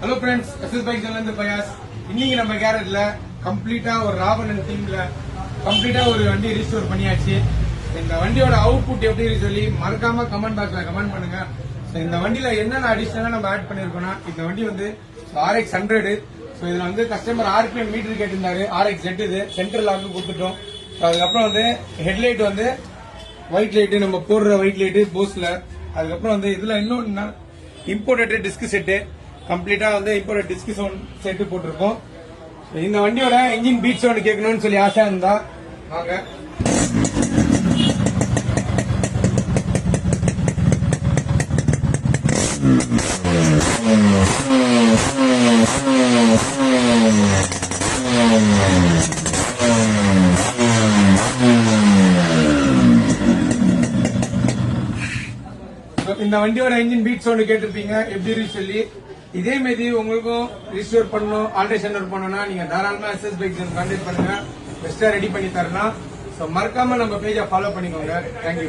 Hello friends, SS bike இருந்து bias. இன்னைக்கு நம்ம கேரட்ல கம்ப்ளீட்டா ஒரு ராவணன் டீம்ல கம்ப்ளீட்டா ஒரு வண்டி ரீஸ்டோர் பண்ணியாச்சு. இந்த வண்டியோட அவுட்புட் எப்படி சொல்லி மறக்காம கமெண்ட் பாக்ஸ்ல கமெண்ட் பண்ணுங்க. இந்த வண்டியில என்னென்ன அடிஷனலா நம்ம ஆட் பண்ணிருக்கோம்னா, இந்த வண்டி வந்து RX 100. இதுல வந்து கஸ்டமர் RPM மீட்டர் கேட்டிருந்தாரு. RX Z இது சென்ட்ரல் லாக்கு கொடுத்துட்டோம். அதுக்கப்புறம் வந்து ஹெட்லைட் வந்து ஒயிட் லைட், நம்ம போடுற ஒயிட் லைட் போஸ்ல. அதுக்கப்புறம் வந்து இதுல இன்னொன்னு இம்போர்ட்டட் டிஸ்க் செட்டு, கம்ப்ளீட்டா வந்து இம்போர்ட்டட் டிஸ்க் செட்டு போட்டிருக்கோம். இந்த வண்டியோட இன்ஜின் பீட் சவுண்ட் கேட்கணும்னு சொல்லி ஆசை இருந்தா வாங்க. இந்த வண்டியோட இன்ஜின் பீட் சவுண்ட் கேட்டிருப்பீங்க எப்படி சொல்லி. இதே மாதிரி உங்களுக்கும் ரிஸ்டோர் பண்ணணும், ஆல்ட்ரேஷன் பண்ணணும்னா நீங்க தாராளமா எஸ்எஸ் பைக்ஸ் கான்டாக்ட் பண்ணுங்க. பெஸ்டா ரெடி பண்ணி தரலாம். மறக்காம நம்ம பேஜை ஃபாலோ பண்ணிக்கோங்க. தேங்க்யூ.